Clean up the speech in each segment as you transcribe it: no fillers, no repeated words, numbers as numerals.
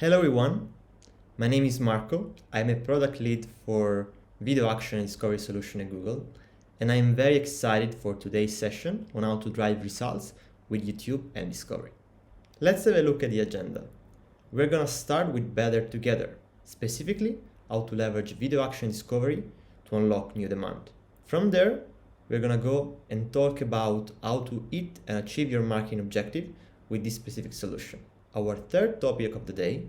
Hello everyone, my name is Marco. I'm a product lead for Video Action and Discovery Solution at Google, and I'm very excited for today's session on how to drive results with YouTube and Discovery. Let's have a look at the agenda. We're gonna start with Better Together, specifically how to leverage Video Action and Discovery to unlock new demand. From there, we're gonna go and talk about how to hit and achieve your marketing objective with this specific solution. Our third topic of the day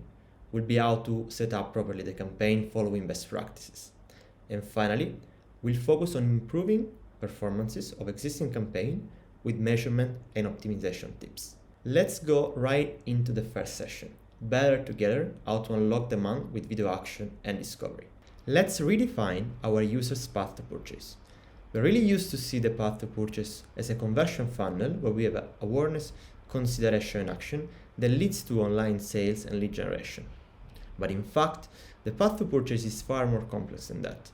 will be how to set up properly the campaign following best practices. And finally, we'll focus on improving performances of existing campaign with measurement and optimization tips. Let's go right into the first session. Better Together, how to unlock demand with Video Action and Discovery. Let's redefine our user's path to purchase. We're really used to see the path to purchase as a conversion funnel where we have awareness, consideration, and action that leads to online sales and lead generation. But in fact, the path to purchase is far more complex than that.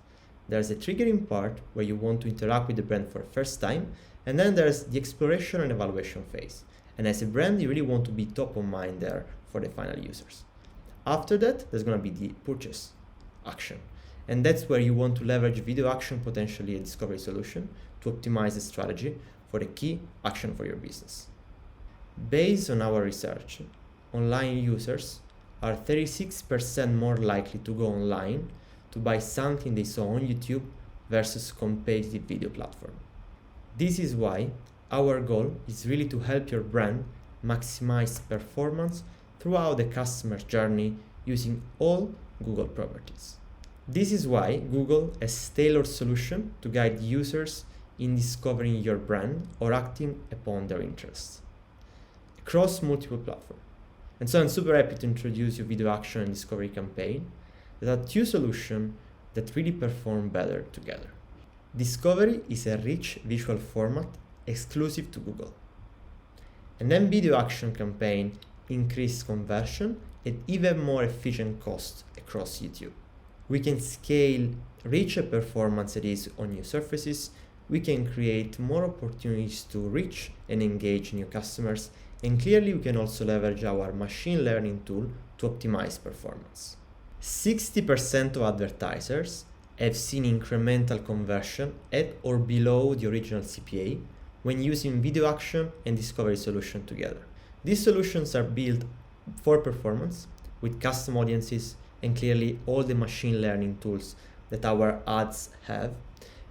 There's a triggering part where you want to interact with the brand for the first time, and then there's the exploration and evaluation phase. And as a brand, you really want to be top of mind there for the final users. After that, there's going to be the purchase action. And that's where you want to leverage Video Action, potentially a discovery solution, to optimize the strategy for the key action for your business. Based on our research, online users are 36% more likely to go online to buy something they saw on YouTube versus competitive video platform. This is why our goal is really to help your brand maximize performance throughout the customer journey using all Google properties. This is why Google has tailored solution to guide users in discovering your brand or acting upon their interests across multiple platforms. And so I'm super happy to introduce you Video Action and Discovery campaign that are two solutions that really perform better together. Discovery is a rich visual format exclusive to Google. And then Video Action campaign increase conversion at even more efficient cost across YouTube. We can scale richer performance that is on new surfaces. We can create more opportunities to reach and engage new customers. And clearly we can also leverage our machine learning tool to optimize performance. 60% of advertisers have seen incremental conversion at or below the original CPA when using Video Action and Discovery solution together. These solutions are built for performance with custom audiences and clearly all the machine learning tools that our ads have.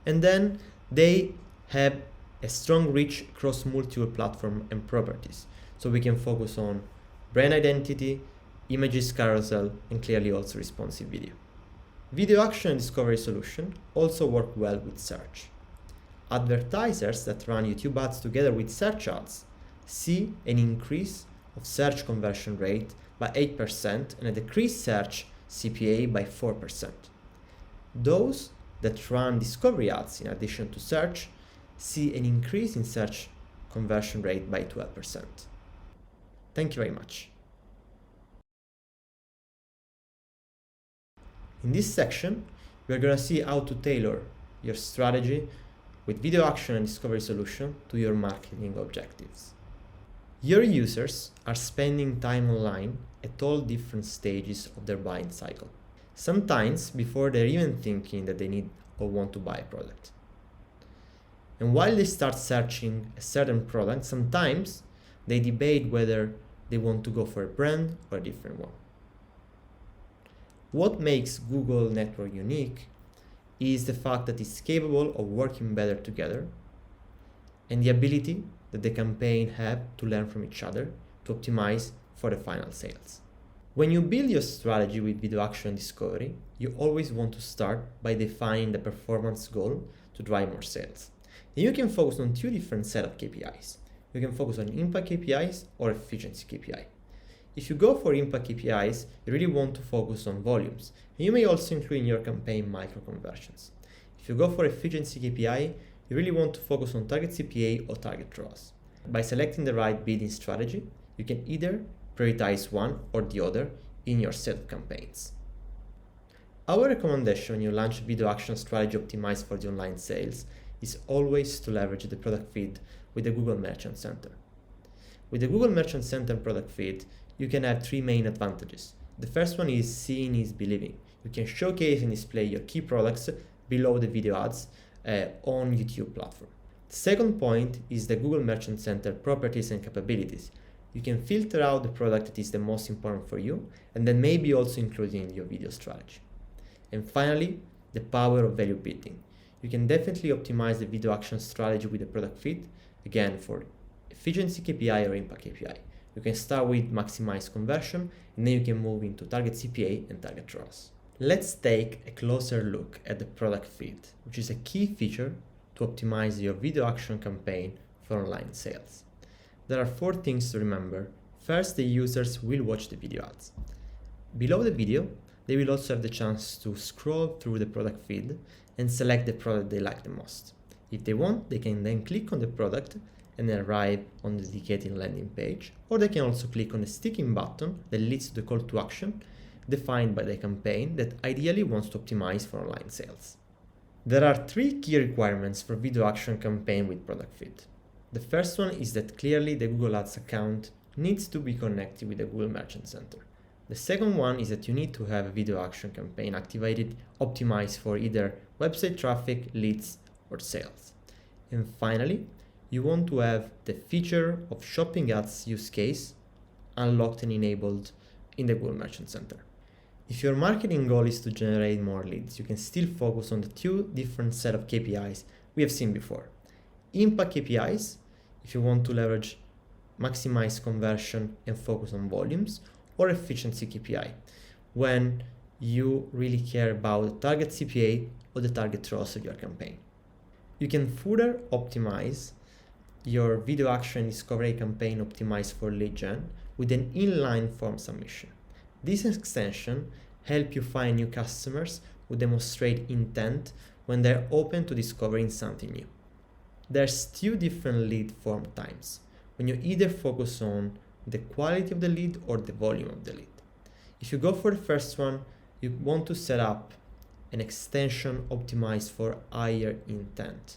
And then they have a strong reach across multiple platforms and properties. So we can focus on brand identity, images carousel, and clearly also responsive video. Video Action and Discovery solution also work well with search. Advertisers that run YouTube ads together with search ads see an increase of search conversion rate by 8% and a decreased search CPA by 4%. Those that run discovery ads in addition to search see an increase in search conversion rate by 12%. Thank you very much. In this section, we're going to see how to tailor your strategy with Video Action and Discovery solution to your marketing objectives. Your users are spending time online at all different stages of their buying cycle, sometimes before they're even thinking that they need or want to buy a product. And while they start searching a certain product, sometimes they debate whether they want to go for a brand or a different one. What makes Google Network unique is the fact that it's capable of working better together and the ability that the campaign have to learn from each other to optimize for the final sales. When you build your strategy with Video Action and Discovery, you always want to start by defining the performance goal to drive more sales. And you can focus on two different set of KPIs. You can focus on impact KPIs or efficiency KPI. If you go for impact KPIs, you really want to focus on volumes. And you may also include in your campaign micro conversions. If you go for efficiency KPI, you really want to focus on target CPA or target ROAS. By selecting the right bidding strategy, you can either prioritize one or the other in your set of campaigns. Our recommendation when you launch a Video Action strategy optimized for the online sales is always to leverage the product feed with the Google Merchant Center. With the Google Merchant Center product feed, you can have three main advantages. The first one is seeing is believing. You can showcase and display your key products below the video ads on YouTube platform. The second point is the Google Merchant Center properties and capabilities. You can filter out the product that is the most important for you and then maybe also include it in your video strategy. And finally, the power of value building. You can definitely optimize the video action strategy with the product fit, again for efficiency KPI or impact KPI. You can start with maximize conversion and then you can move into target CPA and target ROAS. Let's take a closer look at the product fit, which is a key feature to optimize your video action campaign for online sales. There are 4 things to remember. First, the users will watch the video ads. Below the video, they will also have the chance to scroll through the product feed and select the product they like the most. If they want, they can then click on the product and arrive on the dedicated landing page, or they can also click on the sticking button that leads to the call to action defined by the campaign that ideally wants to optimize for online sales. There are 3 key requirements for video action campaign with product fit. The first one is that clearly the Google Ads account needs to be connected with the Google Merchant Center. The second one is that you need to have a video action campaign activated, optimized for either website traffic, leads, or sales. And finally, you want to have the feature of shopping ads use case unlocked and enabled in the Google Merchant Center. If your marketing goal is to generate more leads, you can still focus on the 2 different set of KPIs we have seen before. Impact KPIs, if you want to leverage maximize conversion and focus on volumes, or efficiency KPI, when you really care about the target CPA or the target ROAS of your campaign. You can further optimize your video action discovery campaign optimized for lead gen with an inline form submission. This extension helps you find new customers who demonstrate intent when they're open to discovering something new. There's 2 different lead form types, when you either focus on the quality of the lead or the volume of the lead. If you go for the first one, you want to set up an extension optimized for higher intent.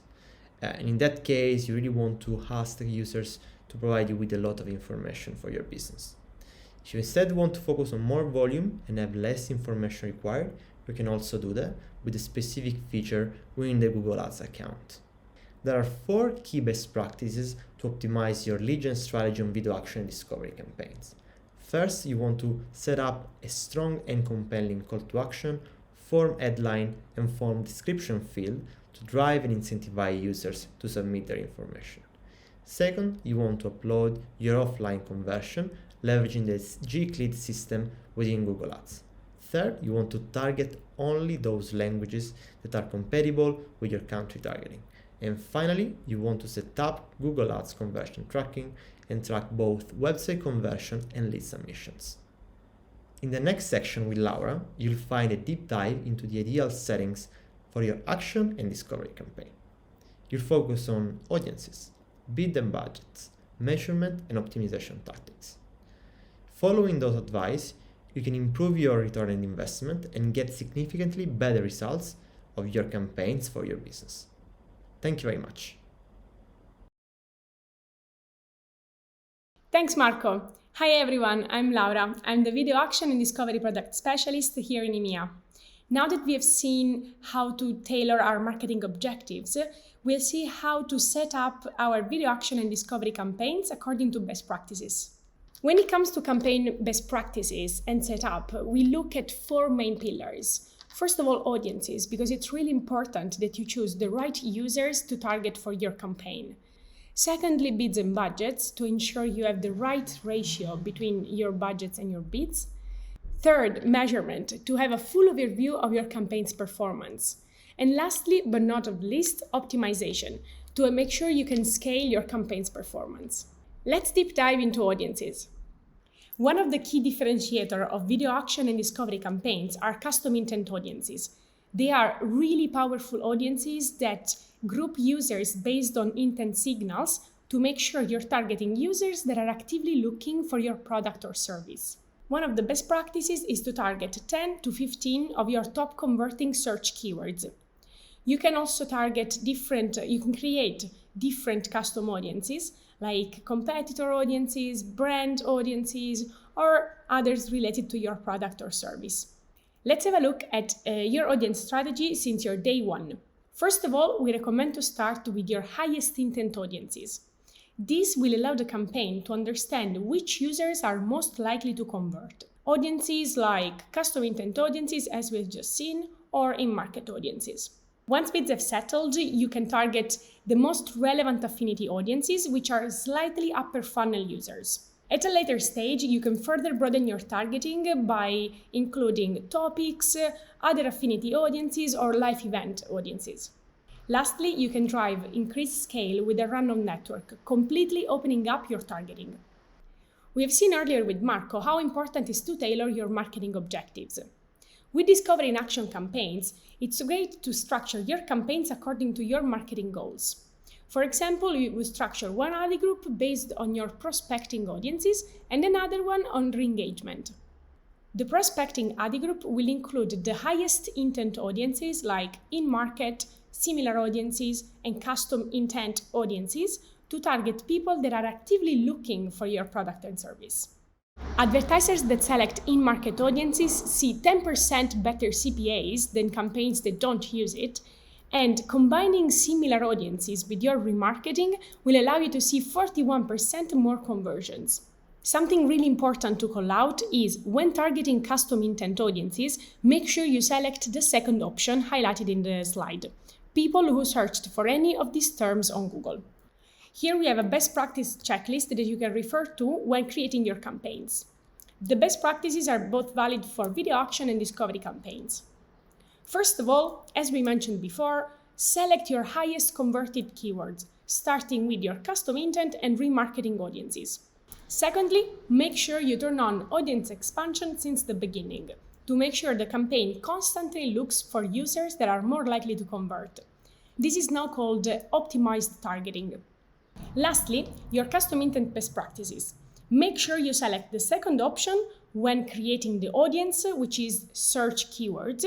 And in that case, you really want to ask the users to provide you with a lot of information for your business. If you instead want to focus on more volume and have less information required, you can also do that with a specific feature within the Google Ads account. There are 4 key best practices to optimize your lead gen strategy on video action and discovery campaigns. First, you want to set up a strong and compelling call to action, form headline, and form description field to drive and incentivize users to submit their information. Second, you want to upload your offline conversion, leveraging the G-Clead system within Google Ads. Third, you want to target only those languages that are compatible with your country targeting. And finally, you want to set up Google Ads conversion tracking and track both website conversion and lead submissions. In the next section with Laura, you'll find a deep dive into the ideal settings for your action and discovery campaign. You'll focus on audiences, bid and budgets, measurement and optimization tactics. Following those advice, you can improve your return on investment and get significantly better results of your campaigns for your business. Thank you very much. Thanks, Marco. Hi everyone, I'm Laura. I'm the Video Action and Discovery Product Specialist here in EMEA. Now that we have seen how to tailor our marketing objectives, we'll see how to set up our video action and discovery campaigns according to best practices. When it comes to campaign best practices and setup, we look at 4 main pillars. First of all, audiences, because it's really important that you choose the right users to target for your campaign. Secondly, bids and budgets, to ensure you have the right ratio between your budgets and your bids. Third, measurement, to have a full overview of your campaign's performance. And lastly, but not least, optimization, to make sure you can scale your campaign's performance. Let's deep dive into audiences. One of the key differentiators of video action and discovery campaigns are custom intent audiences. They are really powerful audiences that group users based on intent signals to make sure you're targeting users that are actively looking for your product or service. One of the best practices is to target 10 to 15 of your top converting search keywords. You can also create different custom audiences like competitor audiences, brand audiences, or others related to your product or service. Let's have a look at your audience strategy since your day one. First of all, we recommend to start with your highest intent audiences. This will allow the campaign to understand which users are most likely to convert. Audiences like custom intent audiences, as we've just seen, or in-market audiences. Once bids have settled, you can target the most relevant affinity audiences, which are slightly upper funnel users. At a later stage, you can further broaden your targeting by including topics, other affinity audiences, or live event audiences. Lastly, you can drive increased scale with a random network, completely opening up your targeting. We have seen earlier with Marco how important it is to tailor your marketing objectives. With Discovery in Action campaigns, it's great to structure your campaigns according to your marketing goals. For example, you will structure one ADI group based on your prospecting audiences and another one on re-engagement. The prospecting ADI group will include the highest intent audiences like in-market, similar audiences, and custom intent audiences to target people that are actively looking for your product and service. Advertisers that select in-market audiences see 10% better CPAs than campaigns that don't use it, and combining similar audiences with your remarketing will allow you to see 41% more conversions. Something really important to call out is when targeting custom intent audiences, make sure you select the second option highlighted in the slide, people who searched for any of these terms on Google. Here we have a best practice checklist that you can refer to when creating your campaigns. The best practices are both valid for video auction and discovery campaigns. First of all, as we mentioned before, select your highest converted keywords, starting with your custom intent and remarketing audiences. Secondly, make sure you turn on audience expansion since the beginning to make sure the campaign constantly looks for users that are more likely to convert. This is now called optimized targeting. Lastly, your custom intent best practices. Make sure you select the second option when creating the audience, which is search keywords.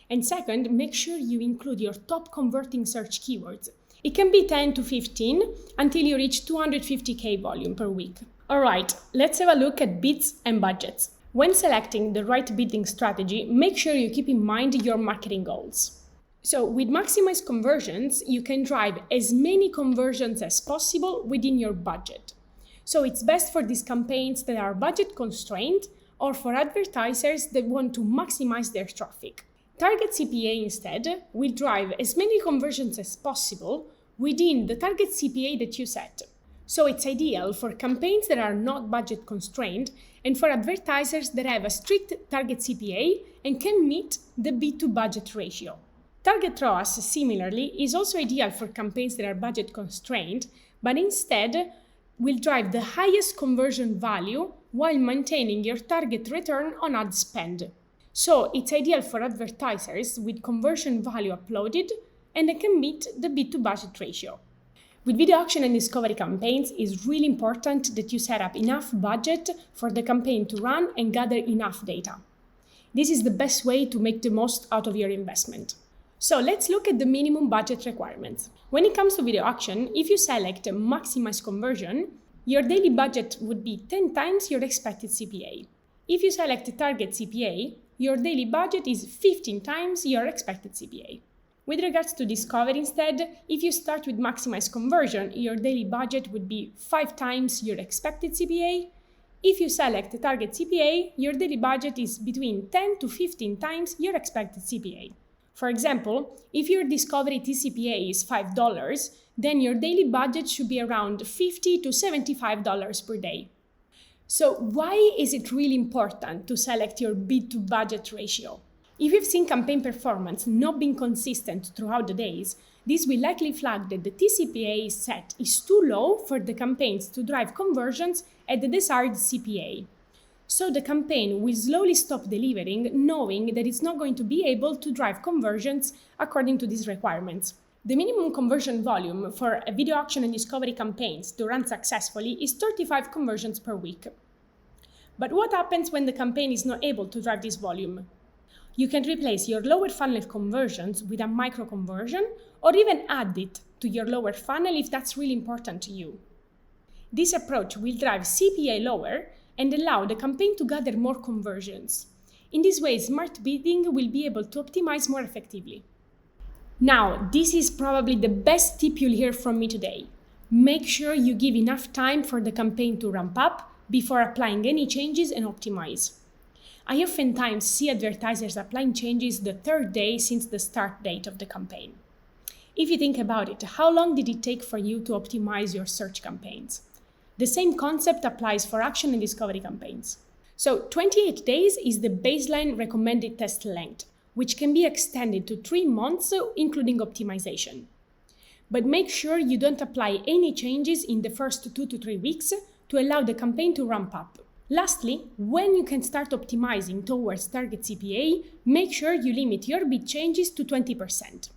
And second, make sure you include your top converting search keywords. It can be 10 to 15 until you reach 250K volume per week. All right, let's have a look at bids and budgets. When selecting the right bidding strategy, make sure you keep in mind your marketing goals. So with maximized conversions, you can drive as many conversions as possible within your budget. So it's best for these campaigns that are budget constrained or for advertisers that want to maximize their traffic. Target CPA instead will drive as many conversions as possible within the target CPA that you set. So it's ideal for campaigns that are not budget constrained and for advertisers that have a strict target CPA and can meet the bid to budget ratio. Target ROAS, similarly, is also ideal for campaigns that are budget constrained, but instead will drive the highest conversion value while maintaining your target return on ad spend. So it's ideal for advertisers with conversion value uploaded and they can meet the bid to budget ratio. With video auction and discovery campaigns, it's really important that you set up enough budget for the campaign to run and gather enough data. This is the best way to make the most out of your investment. So let's look at the minimum budget requirements. When it comes to video auction, if you select maximize conversion, your daily budget would be 10 times your expected CPA. If you select target CPA, your daily budget is 15 times your expected CPA. With regards to discovery instead, if you start with maximize conversion, your daily budget would be 5 times your expected CPA. If you select target CPA, your daily budget is between 10 to 15 times your expected CPA. For example, if your discovery TCPA is $5, then your daily budget should be around $50 to $75 per day. So why is it really important to select your bid to budget ratio? If you've seen campaign performance not being consistent throughout the days, this will likely flag that the TCPA set is too low for the campaigns to drive conversions at the desired CPA. So the campaign will slowly stop delivering, knowing that it's not going to be able to drive conversions according to these requirements. The minimum conversion volume for a video auction and discovery campaigns to run successfully is 35 conversions per week. But what happens when the campaign is not able to drive this volume? You can replace your lower funnel conversions with a micro conversion or even add it to your lower funnel if that's really important to you. This approach will drive CPA lower and allow the campaign to gather more conversions. In this way, smart bidding will be able to optimize more effectively. Now, this is probably the best tip you'll hear from me today. Make sure you give enough time for the campaign to ramp up before applying any changes and optimize. I oftentimes see advertisers applying changes the third day since the start date of the campaign. If you think about it, how long did it take for you to optimize your search campaigns? The same concept applies for action and discovery campaigns. So 28 days is the baseline recommended test length, which can be extended to 3 months, including optimization. But make sure you don't apply any changes in the first 2 to 3 weeks to allow the campaign to ramp up. Lastly, when you can start optimizing towards target CPA, make sure you limit your bid changes to 20%.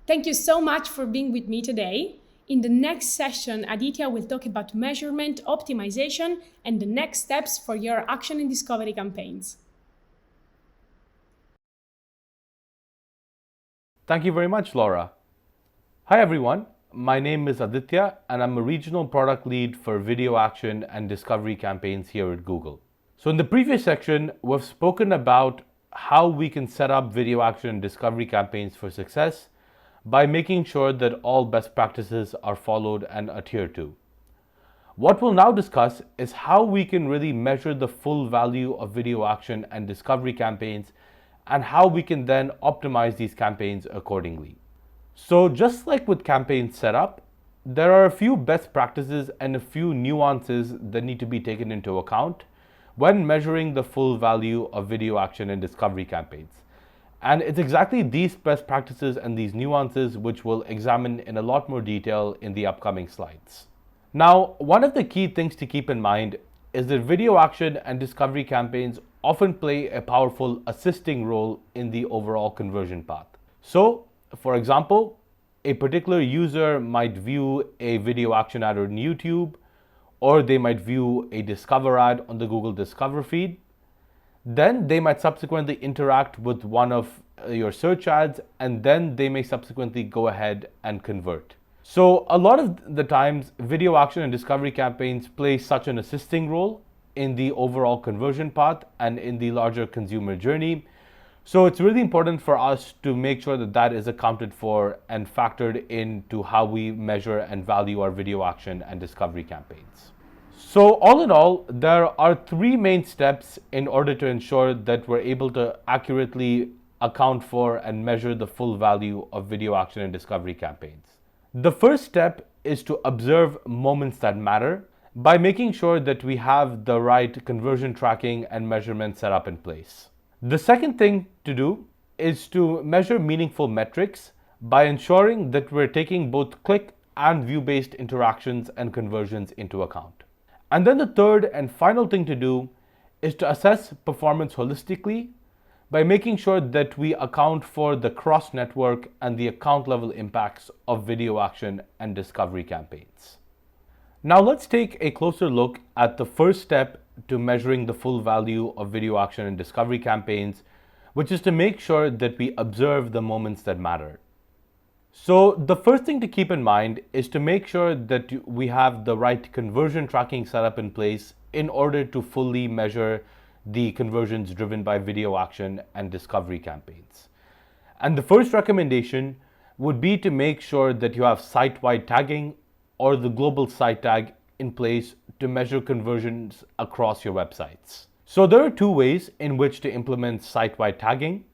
Thank you so much for being with me today. In the next session, Aditya will talk about measurement, optimization, and the next steps for your action and discovery campaigns. Thank you very much, Laura. Hi everyone, my name is Aditya and I'm a regional product lead for video action and discovery campaigns here at Google. So in the previous section, we've spoken about how we can set up video action and discovery campaigns for success by making sure that all best practices are followed and adhered to. What we'll now discuss is how we can really measure the full value of video action and discovery campaigns and how we can then optimize these campaigns accordingly. So just like with campaign setup, there are a few best practices and a few nuances that need to be taken into account when measuring the full value of video action and discovery campaigns. And it's exactly these best practices and these nuances which we'll examine in a lot more detail in the upcoming slides. Now, one of the key things to keep in mind is that video action and discovery campaigns often play a powerful assisting role in the overall conversion path. So, for example, a particular user might view a video action ad on YouTube, or they might view a Discover ad on the Google Discover feed. Then they might subsequently interact with one of your search ads, and then they may subsequently go ahead and convert. So a lot of the times, video action and discovery campaigns play such an assisting role in the overall conversion path and in the larger consumer journey. So it's really important for us to make sure that that is accounted for and factored into how we measure and value our video action and discovery campaigns. So all in all, there are 3 main steps in order to ensure that we're able to accurately account for and measure the full value of video action and discovery campaigns. The first step is to observe moments that matter by making sure that we have the right conversion tracking and measurement set up in place. The second thing to do is to measure meaningful metrics by ensuring that we're taking both click and view-based interactions and conversions into account. And then the third and final thing to do is to assess performance holistically by making sure that we account for the cross-network and the account-level impacts of video action and discovery campaigns. Now let's take a closer look at the first step to measuring the full value of video action and discovery campaigns, which is to make sure that we observe the moments that matter. So the first thing to keep in mind is to make sure that we have the right conversion tracking set up in place in order to fully measure the conversions driven by video action and discovery campaigns. And the first recommendation would be to make sure that you have site-wide tagging or the global site tag in place to measure conversions across your websites. So there are 2 ways in which to implement site-wide tagging.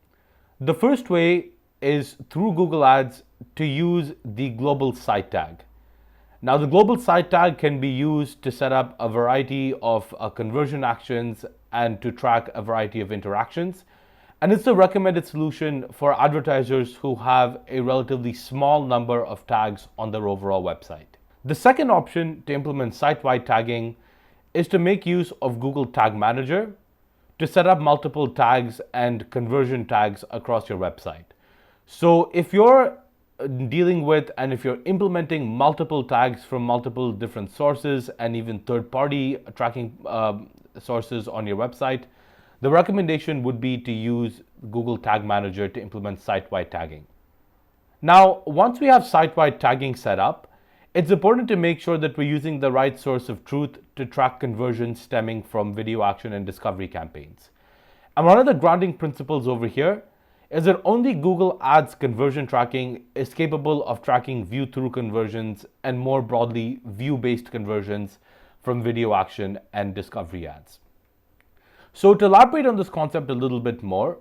The first way is through Google Ads to use the global site tag. Now the global site tag can be used to set up a variety of conversion actions and to track a variety of interactions. And it's a recommended solution for advertisers who have a relatively small number of tags on their overall website. The second option to implement site-wide tagging is to make use of Google Tag Manager to set up multiple tags and conversion tags across your website. So if you're dealing with and if you're implementing multiple tags from multiple different sources and even third-party tracking sources on your website, the recommendation would be to use Google Tag Manager to implement site-wide tagging. Now, once we have site-wide tagging set up, it's important to make sure that we're using the right source of truth to track conversions stemming from video action and discovery campaigns. And one of the grounding principles over here is that only Google Ads conversion tracking is capable of tracking view-through conversions and more broadly view-based conversions from video action and discovery ads. So to elaborate on this concept a little bit more,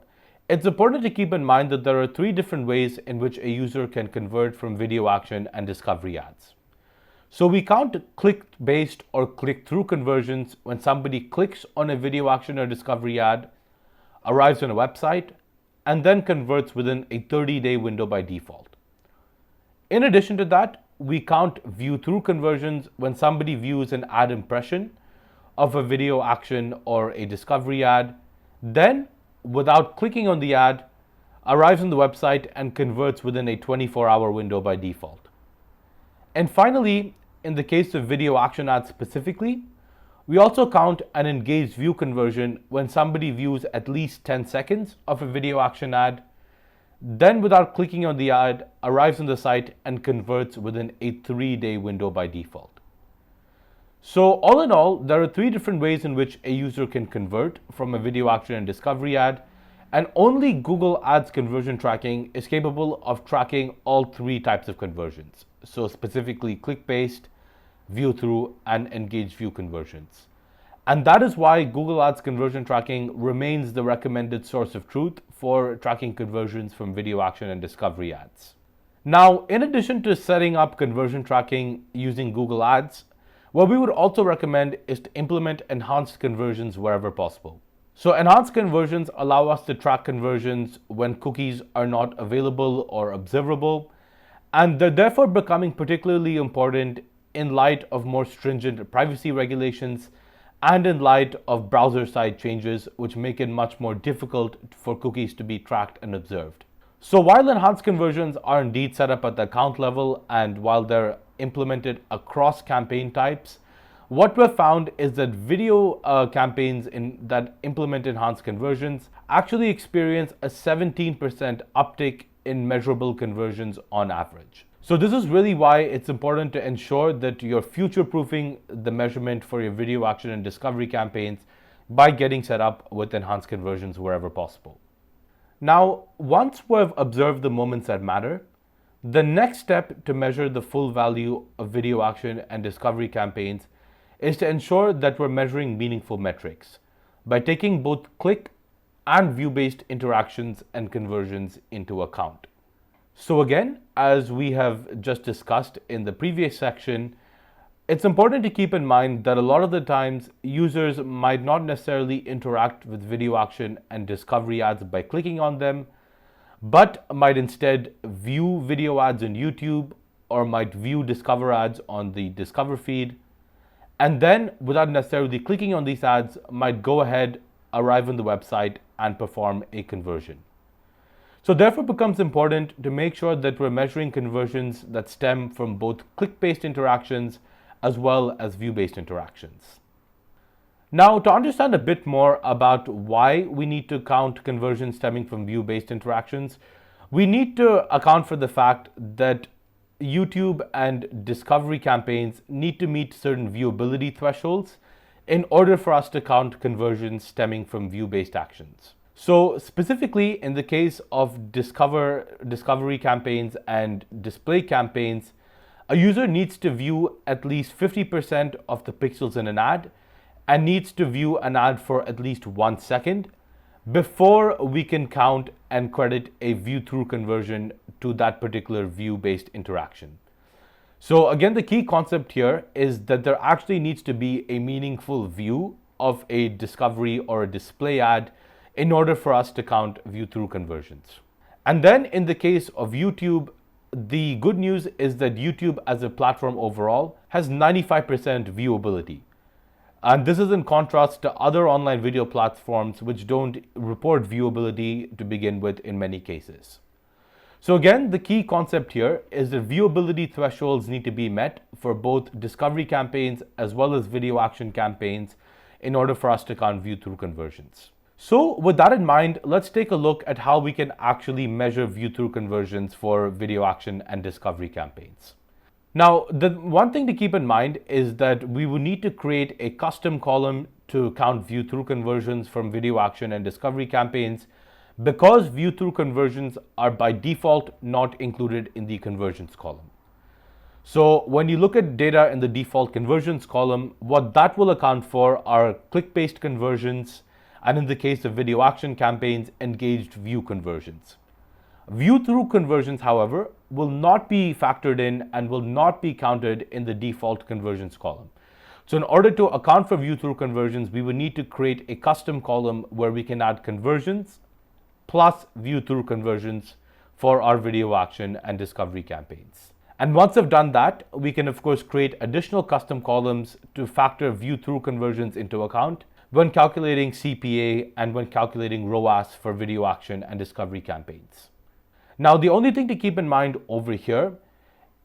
it's important to keep in mind that there are 3 different ways in which a user can convert from video action and discovery ads. So we count click-based or click-through conversions when somebody clicks on a video action or discovery ad, arrives on a website, and then converts within a 30-day window by default. In addition to that, we count view-through conversions when somebody views an ad impression of a video action or a discovery ad, then, without clicking on the ad, arrives on the website and converts within a 24-hour window by default. And finally, in the case of video action ads specifically, we also count an engaged view conversion when somebody views at least 10 seconds of a video action ad, then without clicking on the ad, arrives on the site and converts within a 3-day window by default. So all in all, there are 3 different ways in which a user can convert from a video action and discovery ad, and only Google Ads conversion tracking is capable of tracking all 3 types of conversions. So specifically click-based, view-through, and engaged view conversions. And that is why Google Ads conversion tracking remains the recommended source of truth for tracking conversions from video action and discovery ads. Now, in addition to setting up conversion tracking using Google Ads, what we would also recommend is to implement enhanced conversions wherever possible. So enhanced conversions allow us to track conversions when cookies are not available or observable, and they're therefore becoming particularly important in light of more stringent privacy regulations and in light of browser-side changes which make it much more difficult for cookies to be tracked and observed. So while enhanced conversions are indeed set up at the account level and while they're implemented across campaign types, what we've found is that video campaigns that implement enhanced conversions actually experience a 17% uptick in measurable conversions on average. So this is really why it's important to ensure that you're future-proofing the measurement for your video action and discovery campaigns by getting set up with enhanced conversions wherever possible. Now, once we've observed the moments that matter, the next step to measure the full value of video action and discovery campaigns is to ensure that we're measuring meaningful metrics by taking both click and view-based interactions and conversions into account. So again, as we have just discussed in the previous section, it's important to keep in mind that a lot of the times users might not necessarily interact with video action and discovery ads by clicking on them, but might instead view video ads on YouTube or might view Discover ads on the Discover feed, and then without necessarily clicking on these ads might go ahead, arrive on the website and perform a conversion. So therefore it becomes important to make sure that we're measuring conversions that stem from both click-based interactions as well as view-based interactions. Now, to understand a bit more about why we need to count conversions stemming from view-based interactions, we need to account for the fact that YouTube and discovery campaigns need to meet certain viewability thresholds in order for us to count conversions stemming from view-based actions. So specifically in the case of discovery campaigns and display campaigns, a user needs to view at least 50% of the pixels in an ad and needs to view an ad for at least 1 second before we can count and credit a view-through conversion to that particular view-based interaction. So again, the key concept here is that there actually needs to be a meaningful view of a discovery or a display ad in order for us to count view-through conversions. And then in the case of YouTube, the good news is that YouTube as a platform overall has 95% viewability. And this is in contrast to other online video platforms which don't report viewability to begin with in many cases. So again, the key concept here is that viewability thresholds need to be met for both discovery campaigns as well as video action campaigns in order for us to count view-through conversions. So with that in mind, let's take a look at how we can actually measure view-through conversions for video action and discovery campaigns. Now, the one thing to keep in mind is that we will need to create a custom column to count view-through conversions from video action and discovery campaigns, because view-through conversions are by default not included in the conversions column. So when you look at data in the default conversions column, what that will account for are click-based conversions, and in the case of video action campaigns, engaged view conversions. View-through conversions, however, will not be factored in and will not be counted in the default conversions column. So in order to account for view-through conversions, we will need to create a custom column where we can add conversions plus view-through conversions for our video action and discovery campaigns. And once I've done that, we can of course create additional custom columns to factor view-through conversions into account when calculating CPA and when calculating ROAS for video action and discovery campaigns. Now, the only thing to keep in mind over here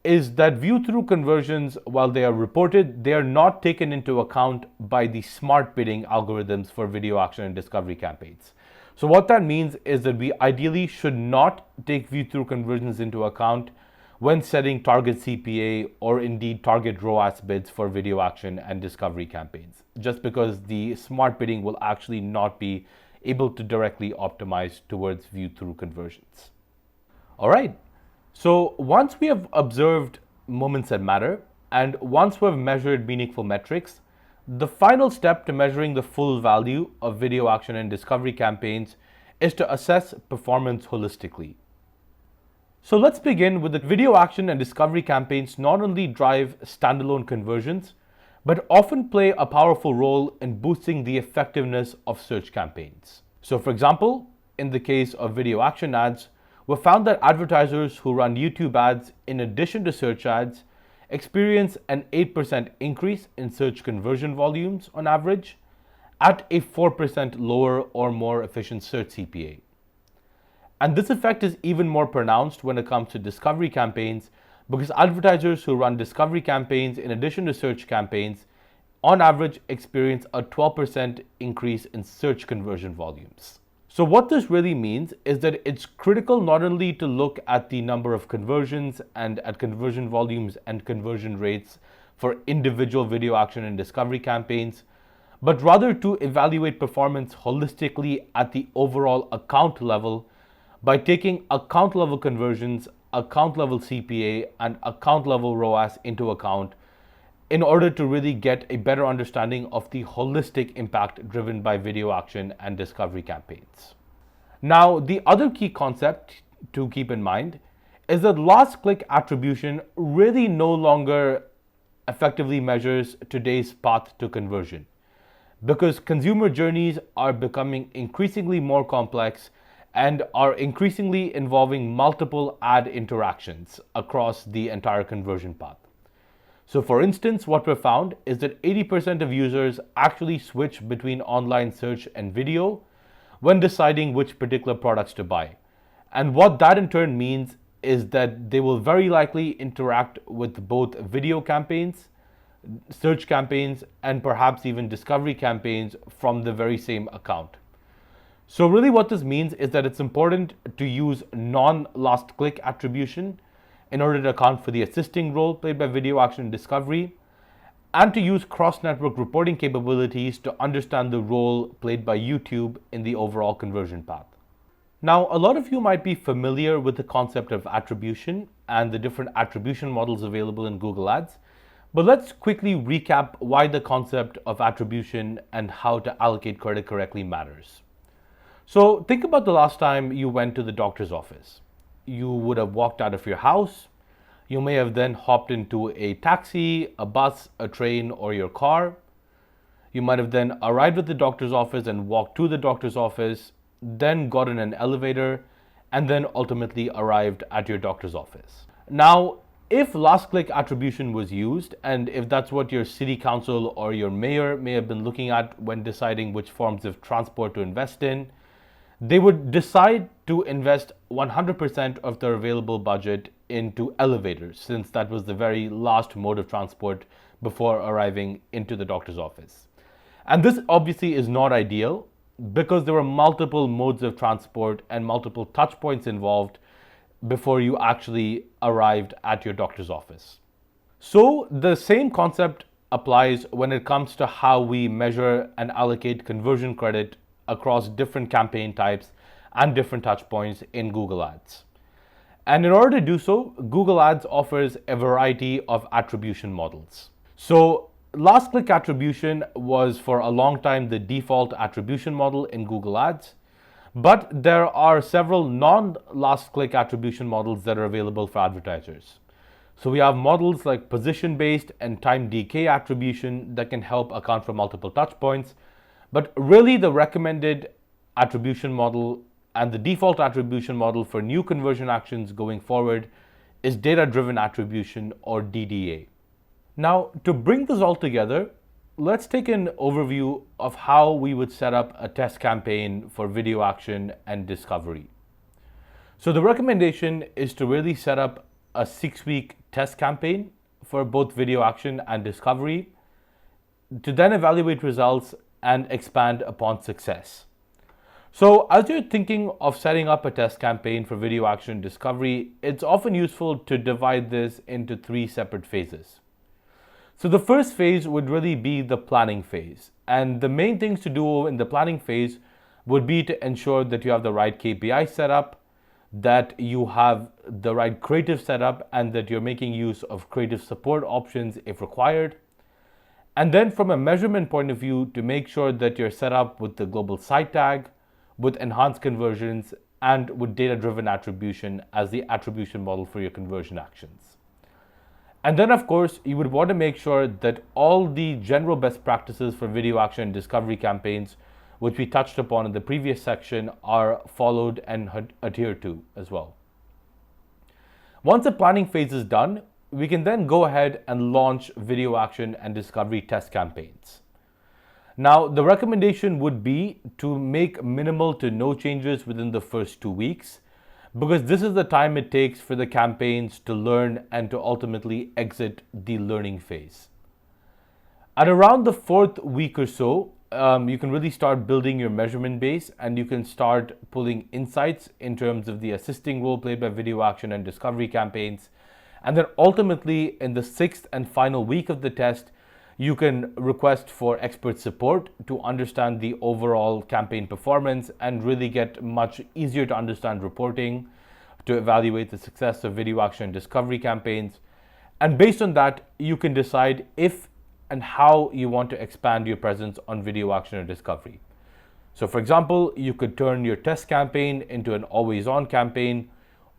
is that view-through conversions, while they are reported, they are not taken into account by the smart bidding algorithms for video action and discovery campaigns. So what that means is that we ideally should not take view-through conversions into account when setting target CPA or indeed target ROAS bids for video action and discovery campaigns, just because the smart bidding will actually not be able to directly optimize towards view-through conversions. All right, so once we have observed moments that matter, and once we've measured meaningful metrics, the final step to measuring the full value of video action and discovery campaigns is to assess performance holistically. So let's begin with the video action and discovery campaigns not only drive standalone conversions, but often play a powerful role in boosting the effectiveness of search campaigns. So for example, in the case of video action ads, we found that advertisers who run YouTube ads in addition to search ads experience an 8% increase in search conversion volumes on average at a 4% lower or more efficient search CPA. And this effect is even more pronounced when it comes to discovery campaigns, because advertisers who run discovery campaigns in addition to search campaigns on average experience a 12% increase in search conversion volumes. So what this really means is that it's critical not only to look at the number of conversions and at conversion volumes and conversion rates for individual video action and discovery campaigns, but rather to evaluate performance holistically at the overall account level by taking account level conversions, account level CPA, and account level ROAS into account in order to really get a better understanding of the holistic impact driven by video action and discovery campaigns. Now, the other key concept to keep in mind is that last click attribution really no longer effectively measures today's path to conversion, because consumer journeys are becoming increasingly more complex and are increasingly involving multiple ad interactions across the entire conversion path. So for instance, what we've found is that 80% of users actually switch between online search and video when deciding which particular products to buy. And what that in turn means is that they will very likely interact with both video campaigns, search campaigns, and perhaps even discovery campaigns from the very same account. So really what this means is that it's important to use non-last click attribution in order to account for the assisting role played by video action and discovery, and to use cross-network reporting capabilities to understand the role played by YouTube in the overall conversion path. Now, a lot of you might be familiar with the concept of attribution and the different attribution models available in Google Ads, but let's quickly recap why the concept of attribution and how to allocate credit correctly matters. So think about the last time you went to the doctor's office. You would have walked out of your house. You may have then hopped into a taxi, a bus, a train, or your car. You might have then arrived at the doctor's office and walked to the doctor's office, then got in an elevator, and then ultimately arrived at your doctor's office. Now, if last click attribution was used, and if that's what your city council or your mayor may have been looking at when deciding which forms of transport to invest in, they would decide to invest 100% of their available budget into elevators, since that was the very last mode of transport before arriving into the doctor's office. And this obviously is not ideal, because there were multiple modes of transport and multiple touch points involved before you actually arrived at your doctor's office. So the same concept applies when it comes to how we measure and allocate conversion credit across different campaign types and different touch points in Google Ads. And in order to do so, Google Ads offers a variety of attribution models. So last click attribution was for a long time the default attribution model in Google Ads, but there are several non-last click attribution models that are available for advertisers. So we have models like position-based and time decay attribution that can help account for multiple touch points, but really the recommended attribution model and the default attribution model for new conversion actions going forward is data-driven attribution, or DDA. Now, to bring this all together, let's take an overview of how we would set up a test campaign for video action and discovery. So the recommendation is to really set up a 6-week test campaign for both video action and discovery, to then evaluate results and expand upon success. So as you're thinking of setting up a test campaign for video action discovery, it's often useful to divide this into 3 separate phases. So the first phase would really be the planning phase. And the main things to do in the planning phase would be to ensure that you have the right KPI set up, that you have the right creative setup, and that you're making use of creative support options if required. And then from a measurement point of view, to make sure that you're set up with the global site tag, with enhanced conversions, and with data-driven attribution as the attribution model for your conversion actions. And then of course, you would want to make sure that all the general best practices for video action and discovery campaigns, which we touched upon in the previous section, are followed and adhered to as well. Once the planning phase is done, we can then go ahead and launch video action and discovery test campaigns. Now, the recommendation would be to make minimal to no changes within the first 2 weeks, because this is the time it takes for the campaigns to learn and to ultimately exit the learning phase. At around the 4th week or so, you can really start building your measurement base, and you can start pulling insights in terms of the assisting role played by video action and discovery campaigns. And then ultimately, in the 6th and final week of the test, you can request for expert support to understand the overall campaign performance and really get much easier to understand reporting to evaluate the success of video action and discovery campaigns. And based on that, you can decide if and how you want to expand your presence on video action or discovery. So for example, you could turn your test campaign into an always-on campaign,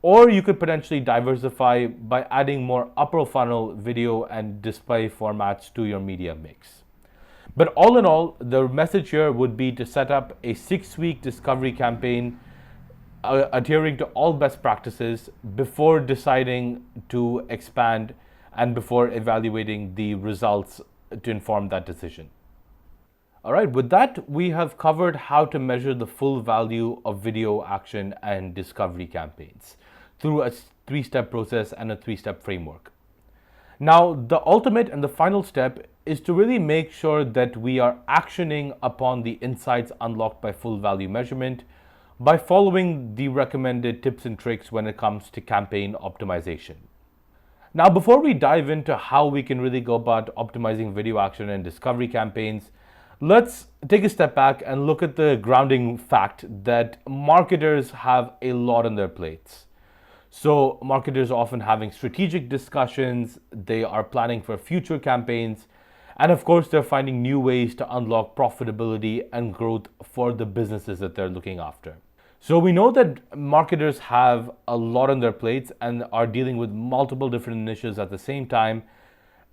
or you could potentially diversify by adding more upper funnel video and display formats to your media mix. But all in all, the message here would be to set up a 6-week discovery campaign adhering to all best practices before deciding to expand and before evaluating the results to inform that decision. All right, with that, we have covered how to measure the full value of video action and discovery campaigns through a 3-step process and a 3-step framework. Now, the ultimate and the final step is to really make sure that we are actioning upon the insights unlocked by full value measurement by following the recommended tips and tricks when it comes to campaign optimization. Now, before we dive into how we can really go about optimizing video action and discovery campaigns, let's take a step back and look at the grounding fact that marketers have a lot on their plates. So marketers are often having strategic discussions, they are planning for future campaigns, and of course they're finding new ways to unlock profitability and growth for the businesses that they're looking after. So we know that marketers have a lot on their plates and are dealing with multiple different niches at the same time.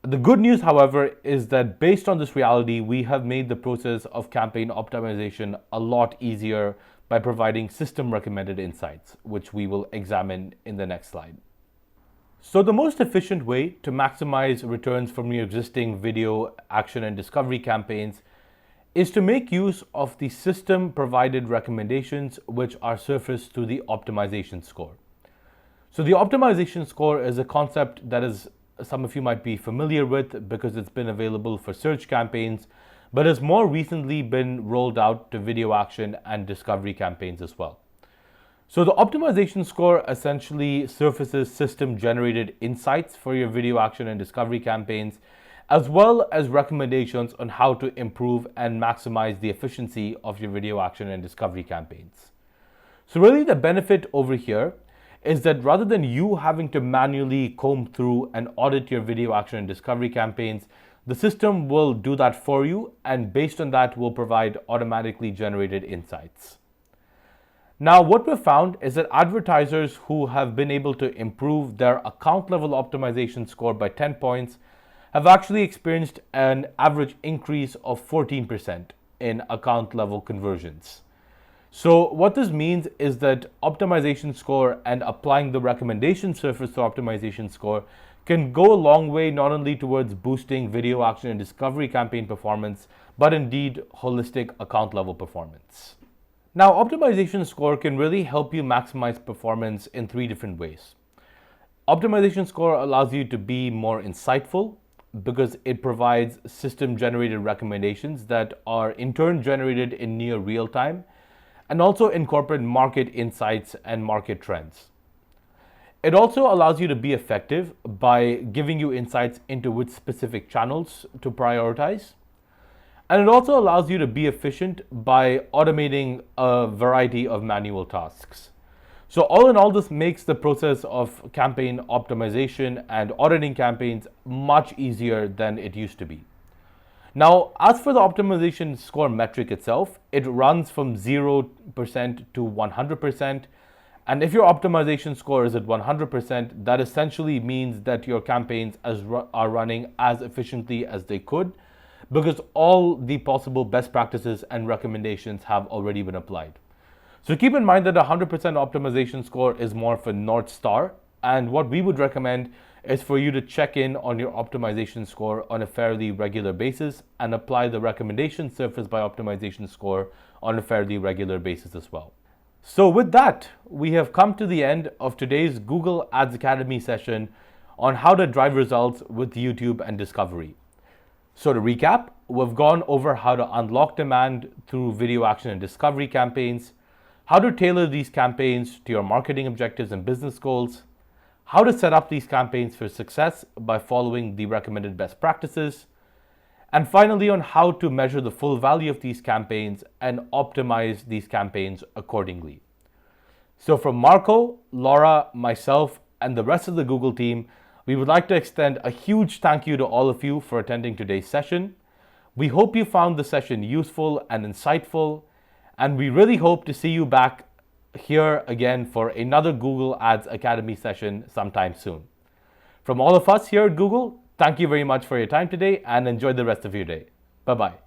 The good news, however, is that based on this reality, we have made the process of campaign optimization a lot easier by providing system recommended insights, which we will examine in the next slide. So the most efficient way to maximize returns from your existing video action and discovery campaigns is to make use of the system provided recommendations, which are surfaced through the optimization score. So the optimization score is a concept that some of you might be familiar with because it's been available for search campaigns, but has more recently been rolled out to video action and discovery campaigns as well. So the optimization score essentially surfaces system-generated insights for your video action and discovery campaigns, as well as recommendations on how to improve and maximize the efficiency of your video action and discovery campaigns. So really the benefit over here is that rather than you having to manually comb through and audit your video action and discovery campaigns, the system will do that for you, and based on that will provide automatically generated insights. Now, what we've found is that advertisers who have been able to improve their account level optimization score by 10 points have actually experienced an average increase of 14% in account level conversions. So what this means is that optimization score and applying the recommendation surface to optimization score can go a long way not only towards boosting video action and discovery campaign performance, but indeed holistic account level performance. Now, optimization score can really help you maximize performance in 3 different ways. Optimization score allows you to be more insightful because it provides system-generated recommendations that are in turn generated in near real time and also incorporate market insights and market trends. It also allows you to be effective by giving you insights into which specific channels to prioritize. And it also allows you to be efficient by automating a variety of manual tasks. So all in all, this makes the process of campaign optimization and auditing campaigns much easier than it used to be. Now, as for the optimization score metric itself, it runs from 0% to 100%. And if your optimization score is at 100%, that essentially means that your campaigns are running as efficiently as they could, because all the possible best practices and recommendations have already been applied. So keep in mind that 100% optimization score is more of a North Star, and what we would recommend is for you to check in on your optimization score on a fairly regular basis and apply the recommendation surface by optimization score on a fairly regular basis as well. So with that, we have come to the end of today's Google Ads Academy session on how to drive results with YouTube and Discovery. So to recap, we've gone over how to unlock demand through video action and discovery campaigns, how to tailor these campaigns to your marketing objectives and business goals, how to set up these campaigns for success by following the recommended best practices, and finally on how to measure the full value of these campaigns and optimize these campaigns accordingly. So from Marco, Laura, myself, and the rest of the Google team, we would like to extend a huge thank you to all of you for attending today's session. We hope you found the session useful and insightful, and we really hope to see you back here again for another Google Ads Academy session sometime soon. From all of us here at Google, thank you very much for your time today and enjoy the rest of your day. Bye-bye.